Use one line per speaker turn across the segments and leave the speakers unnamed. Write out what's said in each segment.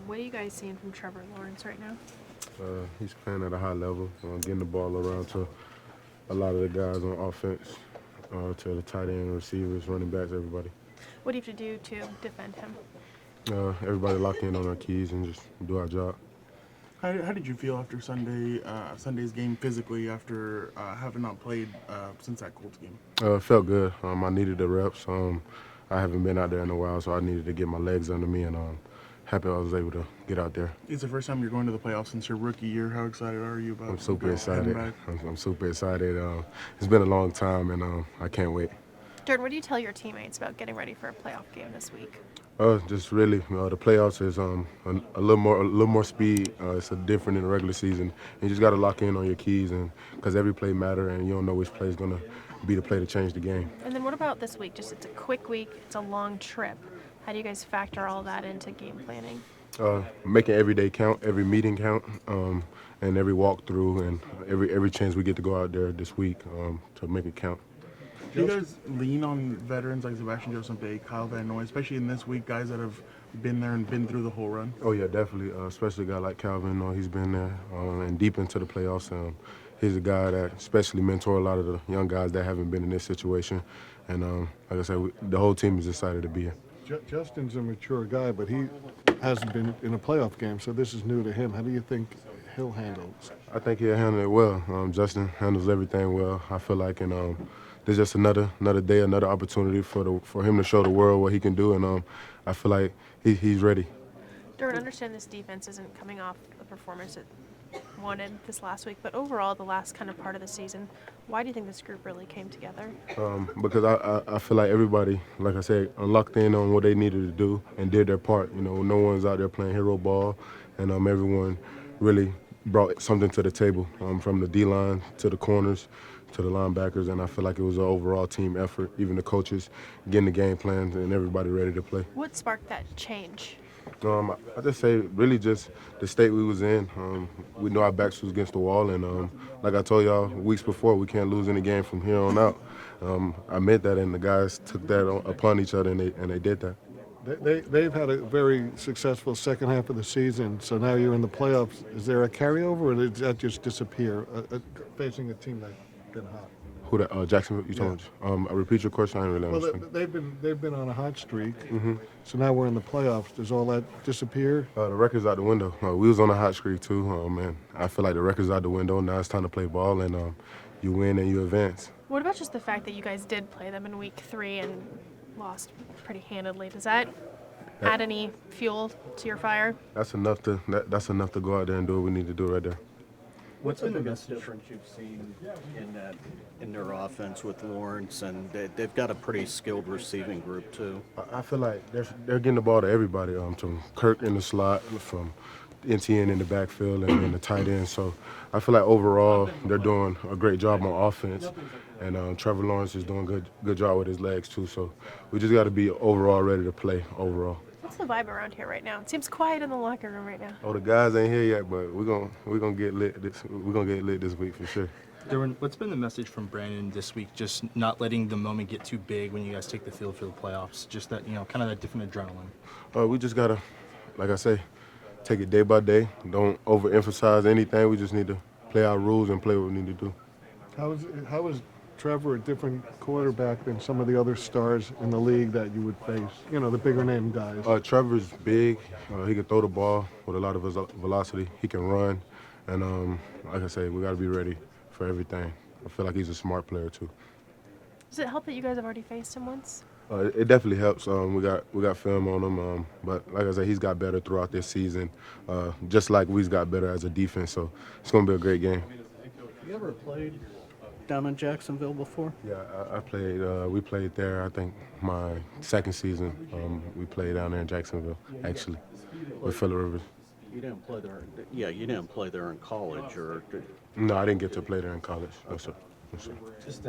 What are you guys seeing from Trevor Lawrence right now?
He's playing at a high level, getting the ball around to a lot of the guys on offense, to the tight end, receivers, running backs, everybody.
What do you have to do to defend him?
Everybody lock in on our keys and just do our job.
How did you feel after Sunday's game physically after having not played since that Colts game?
It felt good. I needed the reps. I haven't been out there in a while, so I needed to get my legs under me, and happy I was able to get out there.
It's the first time you're going to the playoffs since your rookie year. How excited are you about?
I'm super excited.
Back?
I'm super excited. It's been a long time, and I can't wait.
Derwin, what do you tell your teammates about getting ready for a playoff game this week?
Just really, the playoffs is a little more speed. It's different in the regular season. You just got to lock in on your keys, and because every play matter, and you don't know which play is gonna be the play to change the game.
And then what about this week? Just it's a quick week. It's a long trip. How do you guys factor all that into game planning?
Making every day count, every meeting count, and every walkthrough, and every chance we get to go out there this week to make it count.
Do you guys lean on veterans like Sebastian Joseph, Kyle Van Noy, especially in this week, guys that have been there and been through the whole run?
Oh, yeah, definitely, especially a guy like Calvin. He's been there and deep into the playoffs. He's a guy that especially mentor a lot of the young guys that haven't been in this situation. And like I said, the whole team is excited to be here.
Justin's a mature guy, but he hasn't been in a playoff game, so this is new to him. How do you think he'll handle it?
I think he'll handle it well. Justin handles everything well. I feel like, and there's just another day, another opportunity for him to show the world what he can do, and I feel like he's ready.
Derwin, understand this defense isn't coming off the performance it wanted this last week, but overall, the last kind of part of the season, why do you think this group really came together?
Because I feel like everybody, like I said, locked in on what they needed to do and did their part. No one's out there playing hero ball, and everyone really brought something to the table, from the D-line to the corners to the linebackers, and I feel like it was an overall team effort, even the coaches getting the game plans and everybody ready to play.
What sparked that change?
I just say really just the state we was in. We knew our backs was against the wall, and like I told y'all weeks before, we can't lose any game from here on out. I meant that, and the guys took that upon each other, and they did that.
They've had a very successful second half of the season, so now you're in the playoffs. Is there a carryover, or did that just disappear, facing a team that's been hot?
Who that? Jacksonville? You told me. Repeat your question. I didn't really
Well,
understand.
they've been on a hot streak, so now we're in the playoffs. Does all that disappear?
The record's out the window. We was on a hot streak too, man. I feel like the record's out the window. Now it's time to play ball, and you win and you advance.
What about just the fact that you guys did play them in week 3 and lost pretty handedly? Does that add any fuel to your fire?
That's enough to go out there and do what we need to do right there.
What's been the biggest difference you've seen in their offense with Lawrence, and they've got a pretty skilled receiving group too?
I feel like they're getting the ball to everybody, from Kirk in the slot, from Etienne in the backfield, and then the tight end. So I feel like overall they're doing a great job on offense, and Trevor Lawrence is doing good job with his legs too. So we just got to be overall ready to play overall.
What's the vibe around here right now? It seems quiet in the locker room right now.
Oh, the guys ain't here yet, but we're gonna get lit. We're gonna get lit this week for sure.
Derwin, what's been the message from Brandon this week? Just not letting the moment get too big when you guys take the field for the playoffs. Just that, kind of that different adrenaline.
We just gotta, like I say, take it day by day. Don't overemphasize anything. We just need to play our rules and play what we need to do.
How is Trevor a different quarterback than some of the other stars in the league that you would face? The bigger name guys.
Trevor's big. He can throw the ball with a lot of velocity. He can run, and like I say, we got to be ready for everything. I feel like he's a smart player too.
Does it help that you guys have already faced him once?
It definitely helps. We got film on him, but like I said, he's got better throughout this season, just like we've got better as a defense. So it's gonna be a great game.
You ever played down in Jacksonville before?
Yeah, I played. We played there. I think my second season. We played down there in Jacksonville, actually, with Phillip Rivers.
You didn't play there. Yeah, you didn't play there in college, or?
No, I didn't get to play there in college. No, sir. No, sir.
Just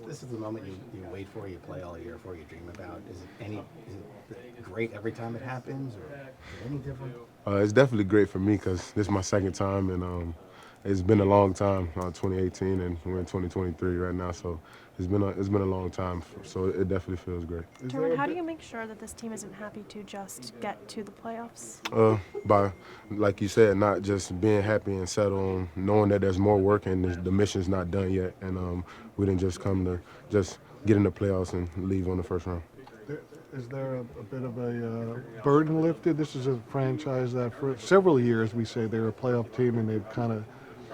this is the moment you wait for, you play all year for, you dream about. Is it great every time it happens, or is it any different?
It's definitely great for me because this is my second time, and it's been a long time, 2018, and we're in 2023 right now. So it's been a long time. So it definitely feels great.
Derwin, how do you make sure that this team isn't happy to just get to the playoffs?
By, like you said, not just being happy and settled on knowing that there's more work and the mission's not done yet, and we didn't just come to just get in the playoffs and leave on the first round.
Is there a bit of a burden lifted? This is a franchise that for several years we say they were a playoff team and they kind of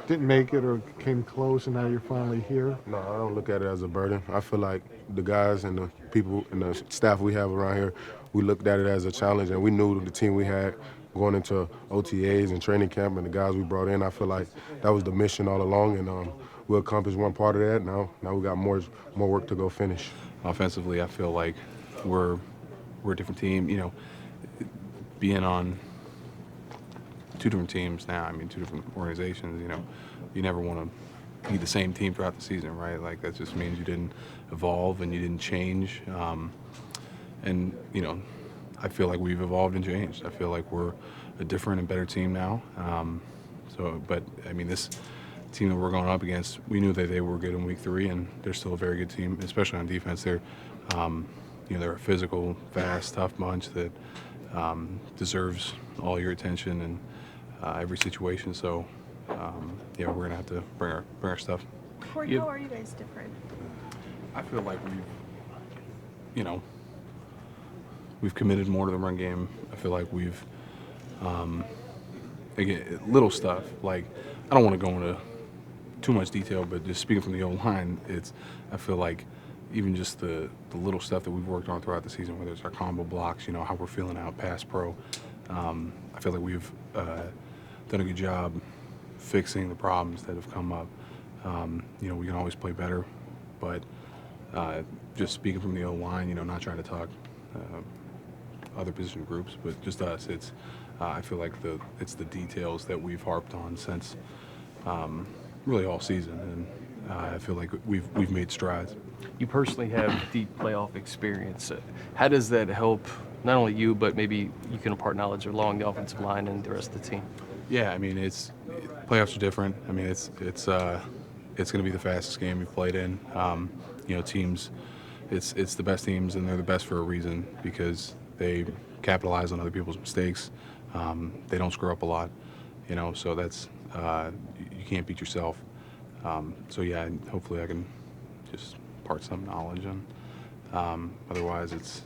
didn't make it or came close, and now you're finally here.
No, I don't look at it as a burden. I feel like the guys and the people and the staff we have around here, we looked at it as a challenge, and we knew the team we had going into OTAs and training camp and the guys we brought in. I feel like that was the mission all along, and we accomplished one part of that. Now we got more work to go finish.
Offensively, I feel like we're a different team. You know, being on two different teams now, I mean, two different organizations, you know, you never want to be the same team throughout the season, right? Like, that just means you didn't evolve and you didn't change. And, you know, I feel like we've evolved and changed. I feel like we're a different and better team now. But, I mean, this team that we're going up against, we knew that they were good in week 3, and they're still a very good team, especially on defense. They're, you know, they're a physical, fast, tough bunch that deserves all your attention and every situation. So, yeah, we're gonna have to bring our stuff.
Corey, how are you guys different?
I feel like we've committed more to the run game. I feel like we've, again, little stuff. Like, I don't want to go into too much detail, but just speaking from the old line, I feel like even just the little stuff that we've worked on throughout the season, whether it's our combo blocks, you know, how we're feeling out pass pro. I feel like we've done a good job fixing the problems that have come up. You know, we can always play better, but just speaking from the old line, you know, not trying to talk other position groups, but just us. I feel like it's the details that we've harped on since really all season, and I feel like we've made strides.
You personally have deep playoff experience. How does that help not only you, but maybe you can impart knowledge along the offensive line and the rest of the team?
Yeah, I mean, playoffs are different. I mean, it's going to be the fastest game we've played in. You know, teams, it's the best teams, and they're the best for a reason because they capitalize on other people's mistakes. They don't screw up a lot, you know. So that's you can't beat yourself. So yeah, hopefully I can just impart some knowledge, and otherwise it's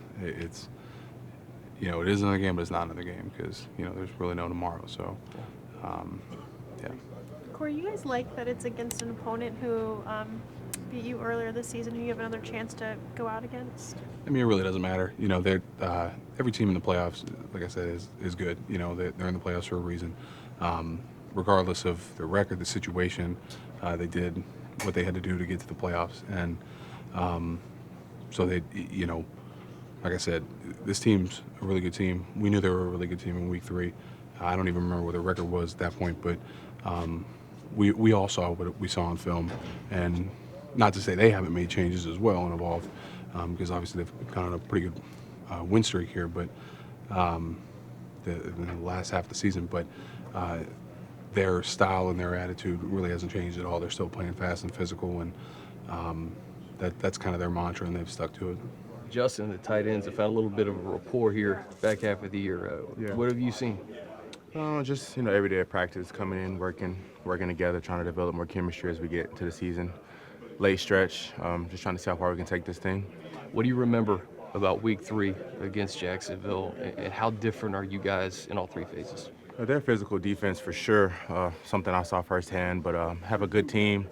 you know, it is another game, but it's not another game because, you know, there's really no tomorrow. So yeah.
Corey, you guys like that it's against an opponent who beat you earlier this season, who you have another chance to go out against?
I mean, it really doesn't matter. You know, every team in the playoffs, like I said, is good. You know, they're in the playoffs for a reason. Regardless of the record, the situation, they did what they had to do to get to the playoffs. And so they, you know, like I said, this team's a really good team. We knew they were a really good team in week 3. I don't even remember what the record was at that point, but we all saw what we saw on film. And not to say they haven't made changes as well and evolved, because obviously they've gone on a pretty good win streak here, but in the last half of the season. But their style and their attitude really hasn't changed at all. They're still playing fast and physical, and that's kind of their mantra, and they've stuck to it.
Justin, the tight ends have found a little bit of a rapport here back half of the year. What have you seen?
Just, you know, every day of practice, coming in, working together, trying to develop more chemistry as we get into the season. Late stretch, just trying to see how far we can take this thing.
What do you remember about week 3 against Jacksonville, and how different are you guys in all 3 phases?
Their physical defense for sure, something I saw firsthand, but have a good team,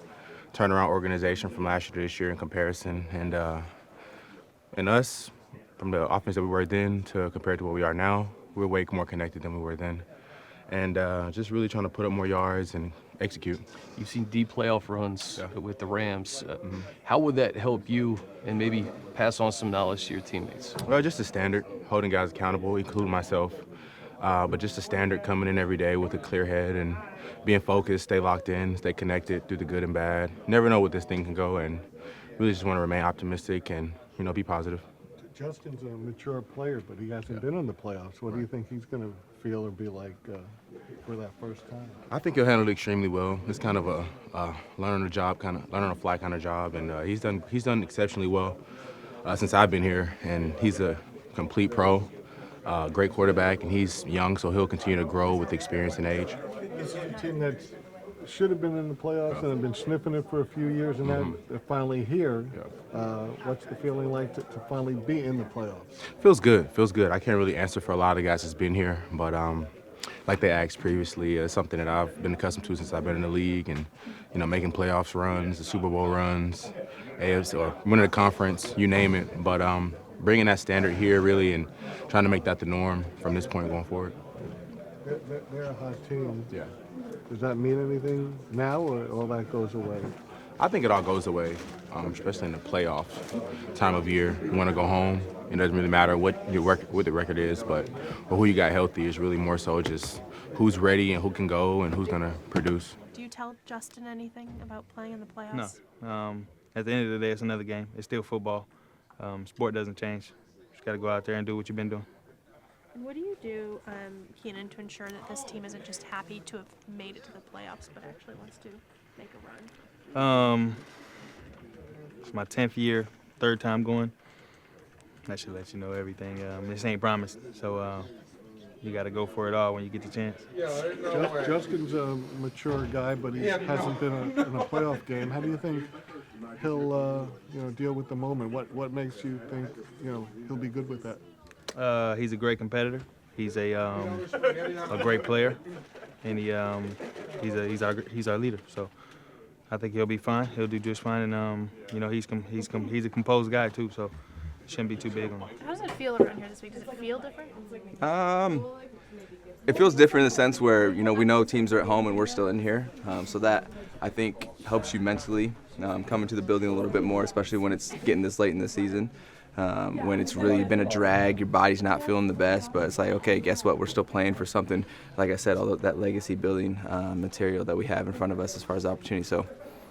turnaround organization from last year to this year in comparison, and us, from the offense that we were then to compared to what we are now, we're way more connected than we were then. And just really trying to put up more yards and execute.
You've seen deep playoff runs with the Rams. How would that help you and maybe pass on some knowledge to your teammates?
Well, just a standard, holding guys accountable, including myself. But just a standard coming in every day with a clear head and being focused, stay locked in, stay connected through the good and bad. Never know what this thing can go, and really just want to remain optimistic and, you know, be positive.
Justin's a mature player, but he hasn't been in the playoffs. What do you think he's going to feel or be like for that first time?
I think he'll handle it extremely well. It's kind of a learn on the fly kind of job, and he's done exceptionally well since I've been here. And he's a complete pro, great quarterback, and he's young, so he'll continue to grow with experience and age.
This is a team that should have been in the playoffs and have been sniffing it for a few years, and now they're finally here. What's the feeling like to finally be in the playoffs?
Feels good. I can't really answer for a lot of guys that's been here, but like they asked previously, it's something that I've been accustomed to since I've been in the league, and making playoffs runs, the Super Bowl runs, AFC or winning the conference, you name it. But bringing that standard here really and trying to make that the norm from this point going forward.
They're a hot team.
Yeah.
Does that mean anything now, or all that goes away?
I think it all goes away, especially in the playoff time of year. You want to go home. It doesn't really matter what the record is, but who you got healthy is really more so just who's ready and who can go and who's going to produce.
Do you tell Justin anything about playing in the playoffs?
No. At the end of the day, it's another game. It's still football. Sport doesn't change. Just got to go out there and do what you've been doing.
And what do you do, Keenan, to ensure that this team isn't just happy to have made it to the playoffs, but actually wants to make a run?
It's my 10th year, third time going. That should let you know everything. This ain't promised, so you got to go for it all when you get the chance.
Justin's a mature guy, but he hasn't been in a playoff game. How do you think he'll deal with the moment? What makes you think he'll be good with that?
He's a great competitor. He's a great player, and he's our leader. So I think he'll be fine. He'll do just fine, and he's a composed guy too. So it shouldn't be too big on him.
How does it feel around here this week? Does it feel different?
It feels different in the sense where we know teams are at home and we're still in here, so that I think helps you mentally coming to the building a little bit more, especially when it's getting this late in the season. When it's really been a drag, your body's not feeling the best, but it's like, okay, guess what? We're still playing for something. Like I said, all that legacy building material that we have in front of us as far as opportunity. So,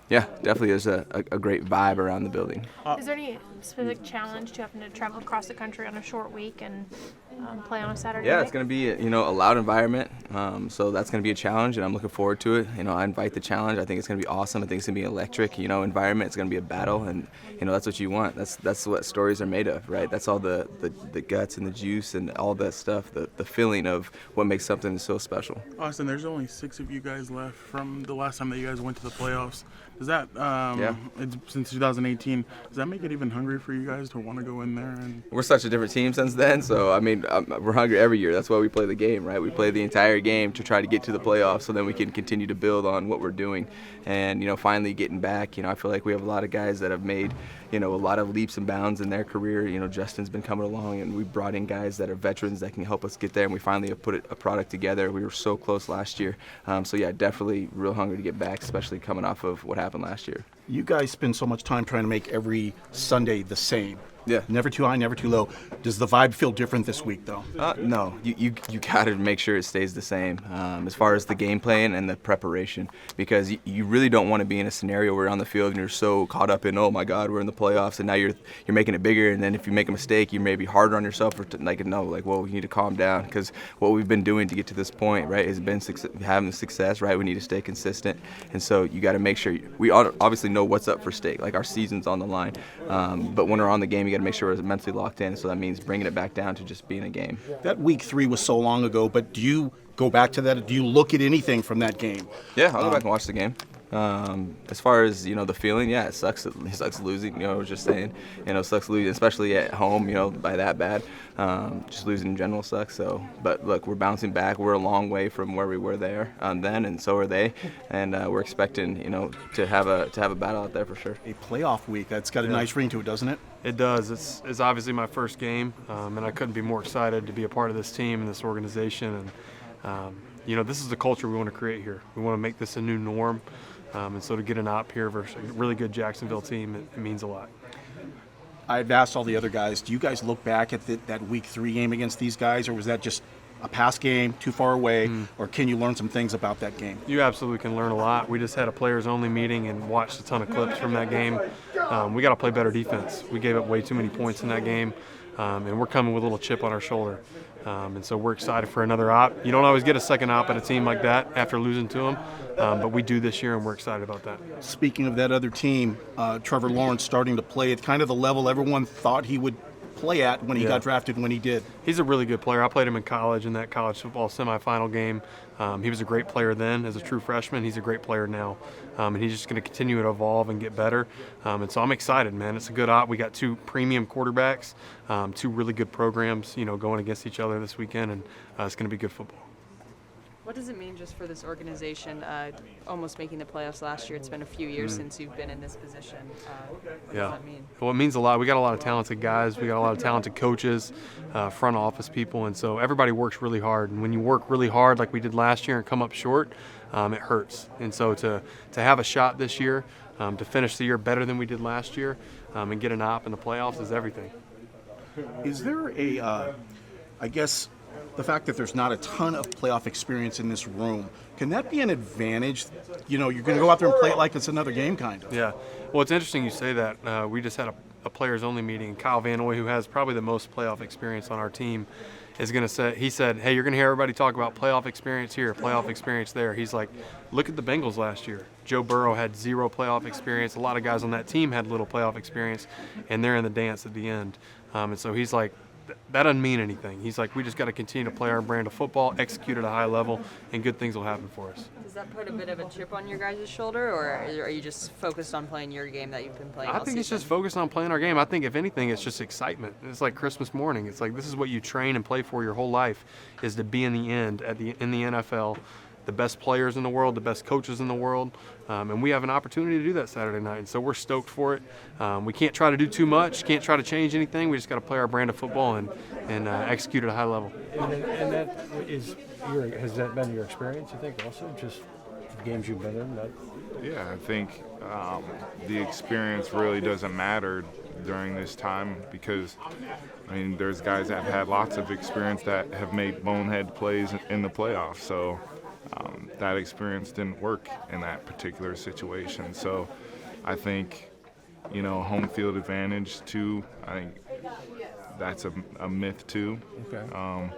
yeah, definitely there's a great vibe around the building.
Is there any specific challenge to having to travel across the country on a short week and play on a Saturday
Yeah,
night?
it's going to be a loud environment, so that's going to be a challenge, and I'm looking forward to it. I invite the challenge. I think it's going to be awesome. I think it's going to be an electric, environment. It's going to be a battle, and that's what you want. That's what stories are made of, right? That's all the guts and the juice and all that stuff, the feeling of what makes something so special.
Austin, there's only 6 of you guys left from the last time that you guys went to the playoffs. Does that, it's since 2018, does that make it even hungry for you guys to want to go in there? And
We're such a different team since then, so we're hungry every year. That's why we play the game, right? We play the entire game to try to get to the playoffs, so then we can continue to build on what we're doing. And finally getting back, I feel like we have a lot of guys that have made a lot of leaps and bounds in their career. Justin's been coming along, and we brought in guys that are veterans that can help us get there, and we finally have put a product together. We were so close last year, so yeah, definitely real hungry to get back, especially coming off of what happened last year.
You guys spend so much time trying to make every Sunday the same.
Yeah.
Never too high, never too low. Does the vibe feel different this week, though?
No, you got to make sure it stays the same as far as the game plan and the preparation, because you really don't want to be in a scenario where you're on the field and you're so caught up in, oh my God, we're in the playoffs, and now you're making it bigger, and then if you make a mistake, you may be harder on yourself, or well, we need to calm down, because what we've been doing to get to this point, right, has been having success, right? We need to stay consistent, and so you got to make sure we obviously know what's up for stake, like our season's on the line, but when we're on the game, you got to make sure we're mentally locked in, so that means bringing it back down to just being a game.
That week 3 was so long ago, but do you go back to that? Do you look at anything from that game?
Yeah, I'll go back and watch the game. As far as the feeling, yeah, it sucks losing. I was just saying, it sucks losing, especially at home. By that bad. Just losing in general sucks. So, but look, we're bouncing back. We're a long way from where we were there then, and so are they. And we're expecting, to have a battle out there for sure.
A playoff week. That's got a nice ring to it, doesn't it?
It does. It's obviously my first game, and I couldn't be more excited to be a part of this team and this organization. And this is the culture we want to create here. We want to make this a new norm. And so to get an op here versus a really good Jacksonville team, it means a lot.
I've asked all the other guys, do you guys look back at that week 3 game against these guys, or was that just a past game, too far away, or can you learn some things about that game?
You absolutely can learn a lot. We just had a players-only meeting and watched a ton of clips from that game. We got to play better defense. We gave up way too many points in that game. and we're coming with a little chip on our shoulder. And so we're excited for another op. You don't always get a second op at a team like that after losing to them, but we do this year, and we're excited about that.
Speaking of that other team, Trevor Lawrence starting to play at kind of the level everyone thought he would play at when he got drafted when he did.
He's a really good player. I played him in college in that college football semifinal game. He was a great player then as a true freshman. He's a great player now. And he's just going to continue to evolve and get better. And so I'm excited, man. It's a good op. We got 2 premium quarterbacks, 2 really good programs, going against each other this weekend, and it's going to be good football.
What does it mean just for this organization, almost making the playoffs last year? It's been a few years since you've been in this position. What does that mean?
Well, it means a lot. We got a lot of talented guys. We got a lot of talented coaches, front office people, and so everybody works really hard. And when you work really hard like we did last year and come up short, it hurts. And so to have a shot this year, to finish the year better than we did last year, and get an op in the playoffs is everything.
Is there I guess, the fact that there's not a ton of playoff experience in this room, can that be an advantage? You're going to go out there and play it like it's another game, kind of.
Yeah. Well, it's interesting you say that. We just had a players-only meeting. Kyle Van Noy, who has probably the most playoff experience on our team, is going to say, he said, hey, you're going to hear everybody talk about playoff experience here, playoff experience there. He's like, look at the Bengals last year. Joe Burrow had 0 playoff experience. A lot of guys on that team had little playoff experience, and they're in the dance at the end. And so he's like, that doesn't mean anything. He's like, we just got to continue to play our brand of football, execute at a high level, and good things will happen for us.
Does that put a bit of a chip on your guys' shoulder, or are you just focused on playing your game that you've been playing all
I think it's
season?
just focused on playing our game. I think, if anything, it's just excitement. It's like Christmas morning. It's like this is what you train and play for your whole life, is to be in the end in the NFL, the best players in the world, the best coaches in the world, and we have an opportunity to do that Saturday night, and so we're stoked for it. We can't try to do too much, can't try to change anything. We just got to play our brand of football and execute at a high level.
And that has that been your experience, you think, also, just the games you've been in?
Yeah, I think the experience really doesn't matter during this time because, there's guys that have had lots of experience that have made bonehead plays in the playoffs, so that experience didn't work in that particular situation. So I think, home field advantage too, I think that's a myth too.
Okay.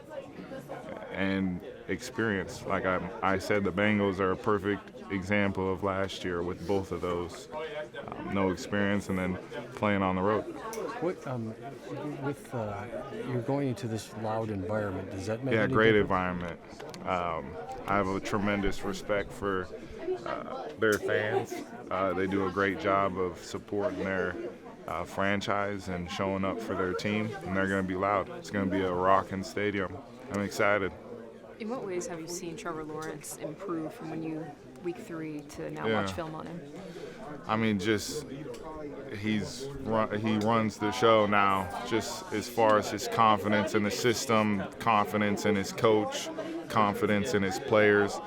And experience, like I said, the Bengals are a perfect example of last year with both of those. No experience and then playing on the road.
What, you're going into this loud environment, does that make
Yeah,
any
great
difference?
environment. I have a tremendous respect for their fans. They do a great job of supporting their franchise and showing up for their team, and they're going to be loud. It's going to be a rocking stadium. I'm excited.
In what ways have you seen Trevor Lawrence improve from when you week 3 to now
Yeah.
watch film on him?
Just he runs the show now, just as far as his confidence in the system, confidence in his coach, confidence in his players.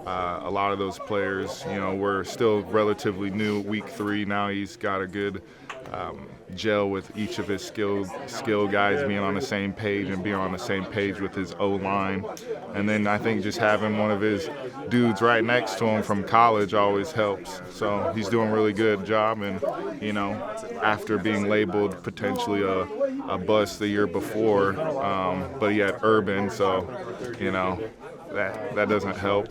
A lot of those players, were still relatively new week 3. Now he's got a good gel with each of his skill guys being on the same page and being on the same page with his O-line. And then I think just having one of his dudes right next to him from college always helps. So he's doing a really good job. And, after being labeled potentially a bust the year before, but he had Urban, so, that doesn't help.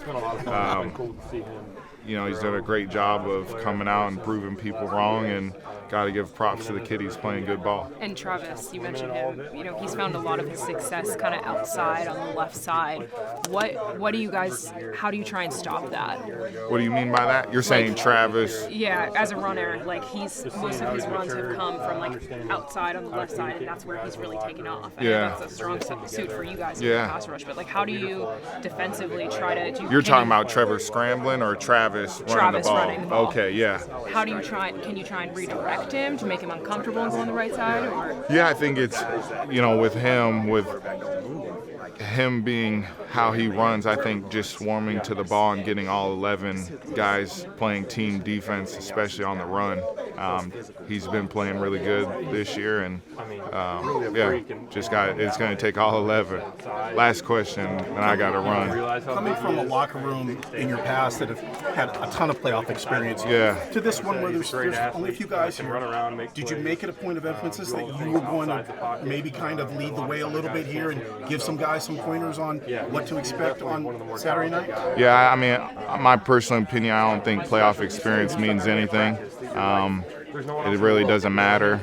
He's done a great job of coming out and proving people wrong, and got to give props to the kid. He's playing good ball.
And Travis, you mentioned him. He's found a lot of his success kind of outside on the left side. What do you guys? How do you try and stop that?
What do you mean by that? You're saying Travis?
Yeah, as a runner, most of his runs have come from outside on the left side, and that's where he's really taken off. I know that's a strong suit for you guys in the pass rush, but how do you defensively try to?
You're talking about Trevor scrambling or Travis running
running the ball.
Okay, yeah.
How do you try? Can you try and redirect him to make him uncomfortable and go on the right side, or?
Yeah, I think it's, with him, him being how he runs, I think just swarming to the ball and getting all 11 guys playing team defense, especially on the run. He's been playing really good this year, and it's going to take all 11. Last question, and I got to run.
Coming from a locker room in your past that have had a ton of playoff experience, to this one where there's only a few guys here, did you make it a point of emphasis that you were going to maybe kind of lead the way a little bit here and give some guys some pointers on what to expect on Saturday night?
Yeah, I mean, my personal opinion, I don't think playoff experience means anything. It really doesn't matter.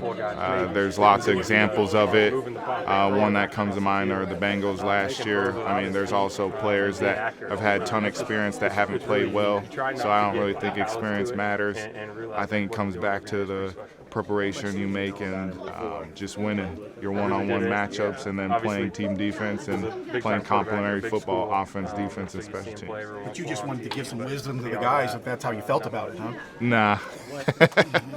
There's lots of examples of it. One that comes to mind are the Bengals last year. I mean, there's also players that have had a ton of experience that haven't played well, so I don't really think experience matters. I think it comes back to the preparation you make and just winning your one-on-one matchups and then playing team defense and playing complementary football, offense, defense, and special teams.
But you just wanted to give some wisdom to the guys if that's how you felt about it, huh?
Nah.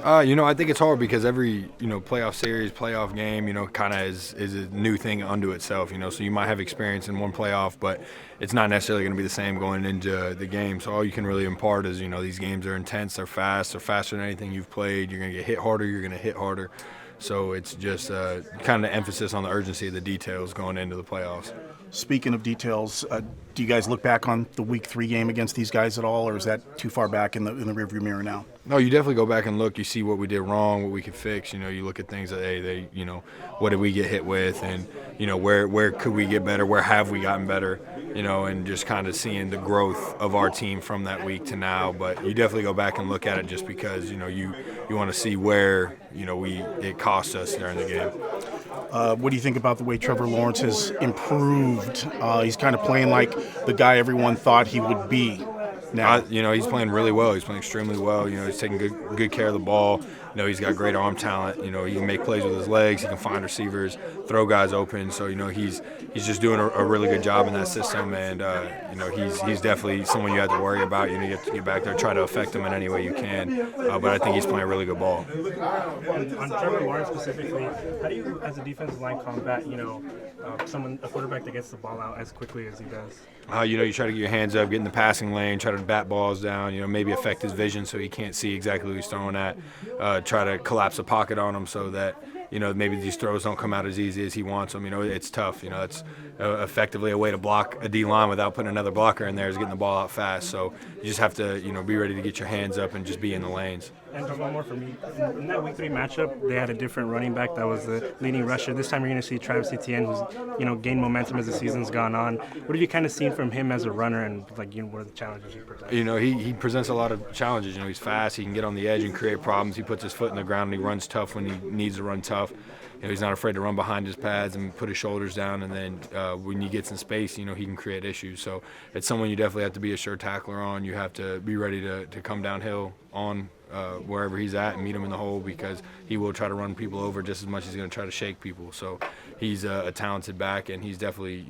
I think it's hard because every, playoff series, playoff game, kind of is a new thing unto itself, So you might have experience in one playoff, but it's not necessarily going to be the same going into the game. So all you can really impart is, these games are intense, they're fast, they're faster than anything you've played. You're going to get hit harder, you're going to hit harder. So it's just kind of emphasis on the urgency of the details going into the playoffs.
Speaking of details, do you guys look back on the Week 3 game against these guys at all, or is that too far back in the rearview mirror now?
No, you definitely go back and look. You see what we did wrong, what we could fix. You look at things that, hey, what did we get hit with, and where could we get better? Where have we gotten better? And just kind of seeing the growth of our team from that week to now. But you definitely go back and look at it just because you want to see where it cost us during the game.
What do you think about the way Trevor Lawrence has improved? He's kind of playing like the guy everyone thought he would be now.
He's playing really well. He's playing extremely well. He's taking good care of the ball. He's got great arm talent. He can make plays with his legs. He can find receivers, throw guys open. So, he's just doing a really good job in that system. And, he's definitely someone you have to worry about. You have to get back there, try to affect him in any way you can. But I think he's playing really good ball.
On Trevor Lawrence specifically, how do you, as a defensive line, combat, a quarterback that gets the ball out as quickly as he does?
You try to get your hands up, get in the passing lane, try to bat balls down, maybe affect his vision so he can't see exactly who he's throwing at. Try to collapse the pocket on him so that, maybe these throws don't come out as easy as he wants them. It's tough. It's effectively a way to block a D-line without putting another blocker in there is getting the ball out fast. So you just have to, be ready to get your hands up and just be in the lanes.
And one more for me. In that Week 3 matchup, they had a different running back that was the leading rusher. This time you're going to see Travis Etienne, who's, gained momentum as the season's gone on. What have you kind of seen from him as a runner, and what are the challenges he presents?
He presents a lot of challenges. He's fast. He can get on the edge and create problems. He puts his foot in the ground and he runs tough when he needs to run tough. He's not afraid to run behind his pads and put his shoulders down, and then when he gets in space, he can create issues. So it's someone you definitely have to be a sure tackler on. You have to be ready to come downhill on wherever he's at and meet him in the hole, because he will try to run people over just as much as he's going to try to shake people. So he's a talented back, and he's definitely,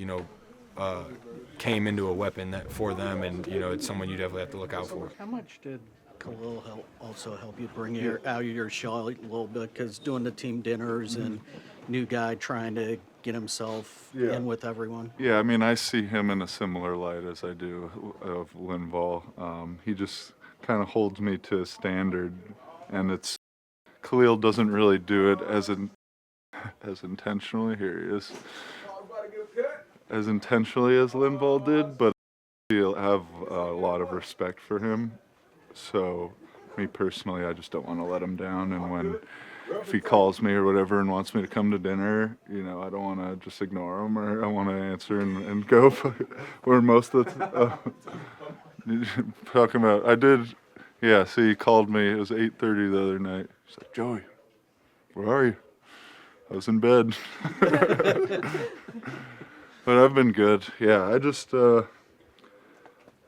came into a weapon for them, and, it's someone you definitely have to look out for.
How much did Khalil also help you bring out of your shell a little bit, because doing the team dinners and new guy trying to get himself in with everyone?
Yeah, I mean, I see him in a similar light as I do of Linval. He just kind of holds me to a standard, and Khalil doesn't really do it as intentionally. Here he is. As intentionally as Linval did, but I have a lot of respect for him. So, me personally, I just don't want to let him down. And if he calls me or whatever and wants me to come to dinner, I don't want to just ignore him, or I want to answer and go. Or most of the talking about, I did. Yeah, see, he called me. It was 8:30 the other night. He's like, "Joey, where are you?" I was in bed. But I've been good. Yeah, I just.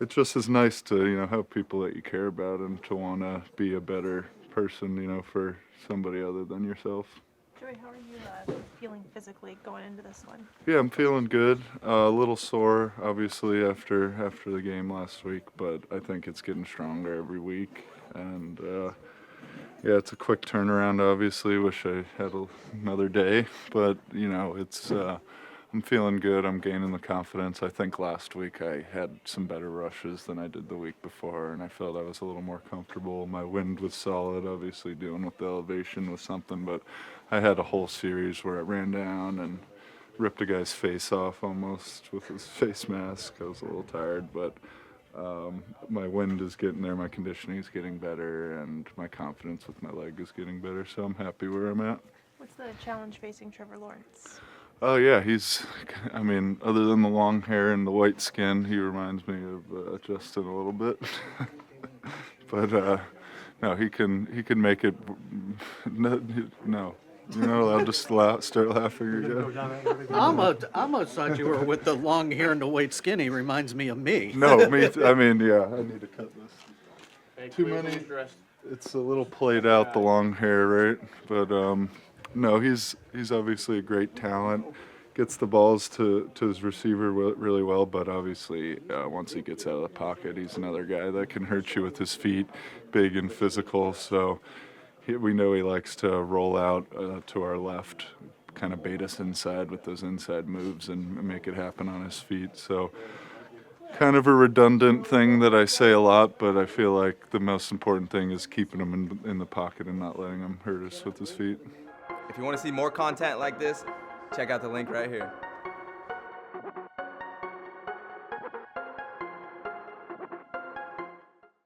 It just is nice to, have people that you care about and to want to be a better person, for somebody other than yourself.
Joey, how are you feeling physically going into this one?
Yeah, I'm feeling good. A little sore, obviously, after the game last week, but I think it's getting stronger every week. And, it's a quick turnaround, obviously. Wish I had another day, but, it's... I'm feeling good. I'm gaining the confidence. I think last week I had some better rushes than I did the week before, and I felt I was a little more comfortable. My wind was solid. Obviously, dealing with the elevation was something, but I had a whole series where I ran down and ripped a guy's face off almost with his face mask. I was a little tired, but my wind is getting there. My conditioning is getting better, and my confidence with my leg is getting better. So I'm happy where I'm at.
What's the challenge facing Trevor Lawrence?
Oh yeah, I mean, other than the long hair and the white skin, he reminds me of Justin a little bit. But no, he can make it. No, you're not allowed to start laughing again.
I almost thought you were with the long hair and the white skin. He reminds me of me.
No, me. I mean, yeah, I need to cut this. Too many. It's a little played out, the long hair, right? But no, he's obviously a great talent. Gets the balls to his receiver really well, but obviously once he gets out of the pocket, he's another guy that can hurt you with his feet, big and physical. So we know he likes to roll out to our left, kind of bait us inside with those inside moves and make it happen on his feet. So kind of a redundant thing that I say a lot, but I feel like the most important thing is keeping him in the pocket and not letting him hurt us with his feet.
If you want to see more content like this, check out the link right here.